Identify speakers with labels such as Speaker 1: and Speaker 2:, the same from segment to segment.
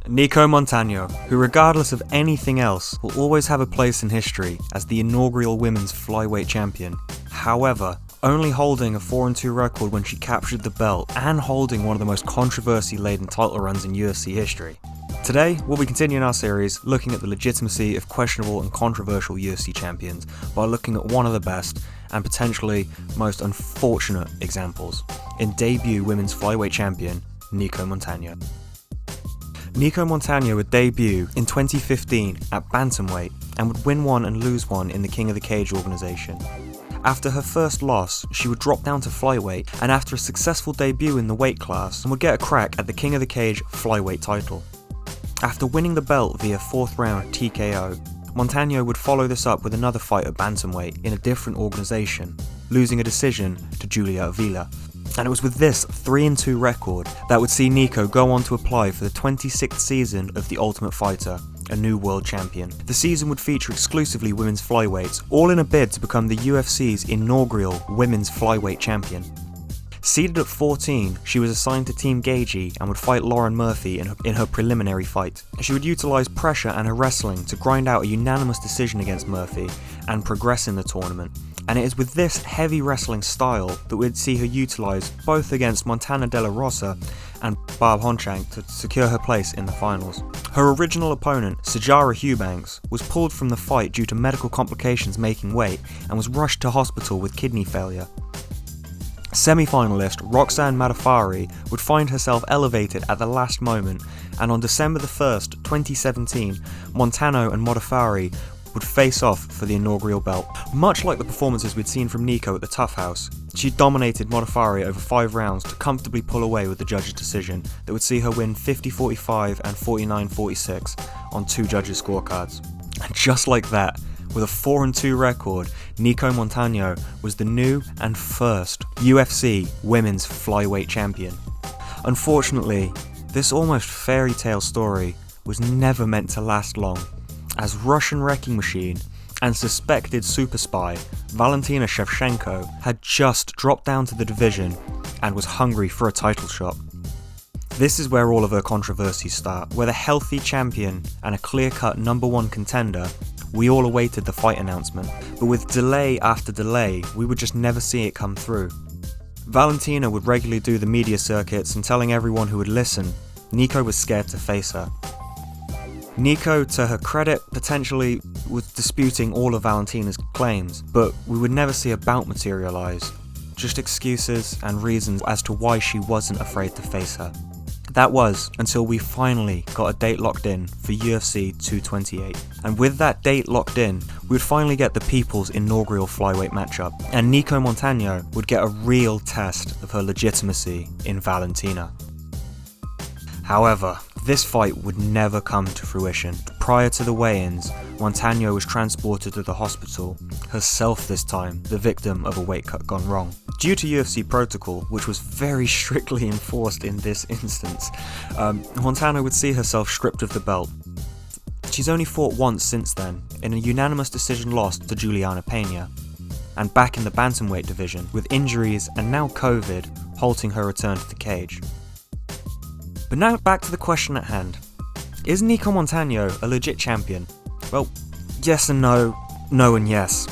Speaker 1: Nicco Montano, who regardless of anything else will always have a place in history as the inaugural women's flyweight champion. However, only holding a 4-2 record when she captured the belt and holding one of the most controversy-laden title runs in UFC history. Today, we'll be continuing our series looking at the legitimacy of questionable and controversial UFC champions by looking at one of the best and potentially most unfortunate examples in debut women's flyweight champion Nicco Montano. Nicco Montano would debut in 2015 at bantamweight and would win one and lose one in the King of the Cage organisation. After her first loss, she would drop down to flyweight, and after a successful debut in the weight class, would get a crack at the King of the Cage flyweight title. After winning the belt via 4th round TKO, Montano would follow this up with another fight at bantamweight in a different organisation, losing a decision to Julia Avila. And it was with this 3-2 record that would see Nicco go on to apply for the 26th season of The Ultimate Fighter, a new world champion. The season would feature exclusively women's flyweights, all in a bid to become the UFC's inaugural women's flyweight champion. Seeded at 14, she was assigned to Team Gagey and would fight Lauren Murphy in her preliminary fight. She would utilise pressure and her wrestling to grind out a unanimous decision against Murphy and progress in the tournament. And it is with this heavy wrestling style that we'd see her utilise both against Montana De La Rosa and Barb Honchak to secure her place in the finals. Her original opponent, Sajara Eubanks, was pulled from the fight due to medical complications making weight and was rushed to hospital with kidney failure. Semi-finalist Roxanne Modafferi would find herself elevated at the last moment, and on December 1st, 2017, Montano and Modafferi would face off for the inaugural belt. Much like the performances we'd seen from Nicco at the Tough House, she dominated Modafferi over 5 rounds to comfortably pull away with the judges' decision that would see her win 50-45 and 49-46 on 2 judges' scorecards. And just like that, with a 4-2 record, Nicco Montano was the new and first UFC women's flyweight champion. Unfortunately, this almost fairy tale story was never meant to last long, as Russian wrecking machine and suspected super spy Valentina Shevchenko had just dropped down to the division and was hungry for a title shot. This is where all of her controversies start, where the healthy champion and a clear-cut #1 contender, we all awaited the fight announcement, but with delay after delay, we would just never see it come through. Valentina would regularly do the media circuits and telling everyone who would listen, Nicco was scared to face her. Nicco, to her credit, potentially was disputing all of Valentina's claims, but we would never see a bout materialise, just excuses and reasons as to why she wasn't afraid to face her. That was until we finally got a date locked in for UFC 228. And with that date locked in, we would finally get the people's inaugural flyweight matchup, and Nicco Montano would get a real test of her legitimacy in Valentina. However, this fight would never come to fruition. Prior to the weigh-ins, Montano was transported to the hospital, herself this time the victim of a weight cut gone wrong. Due to UFC protocol, which was very strictly enforced in this instance, Montano would see herself stripped of the belt. She's only fought once since then, in a unanimous decision loss to Juliana Pena, and back in the bantamweight division, with injuries and now COVID halting her return to the cage. But now back to the question at hand. Is Nicco Montano a legit champion? Well, yes and no, no and yes.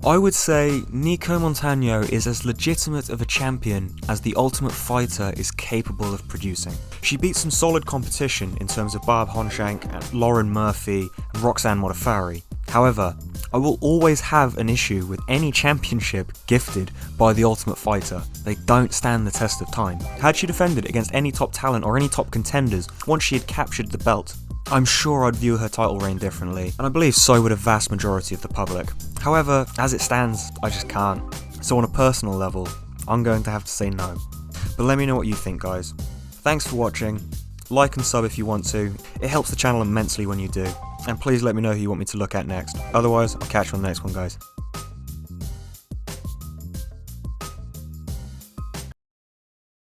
Speaker 1: I would say Nicco Montano is as legitimate of a champion as The Ultimate Fighter is capable of producing. She beat some solid competition in terms of Barb Honchak and Lauren Murphy and Roxanne Modafferi. However, I will always have an issue with any championship gifted by The Ultimate Fighter. They don't stand the test of time. Had she defended against any top talent or any top contenders once she had captured the belt, I'm sure I'd view her title reign differently, and I believe so would a vast majority of the public. However, as it stands, I just can't. So on a personal level, I'm going to have to say no. But let me know what you think, guys. Thanks for watching. Like and sub if you want to. It helps the channel immensely when you do. And please let me know who you want me to look at next. Otherwise, I'll catch you on the next one, guys.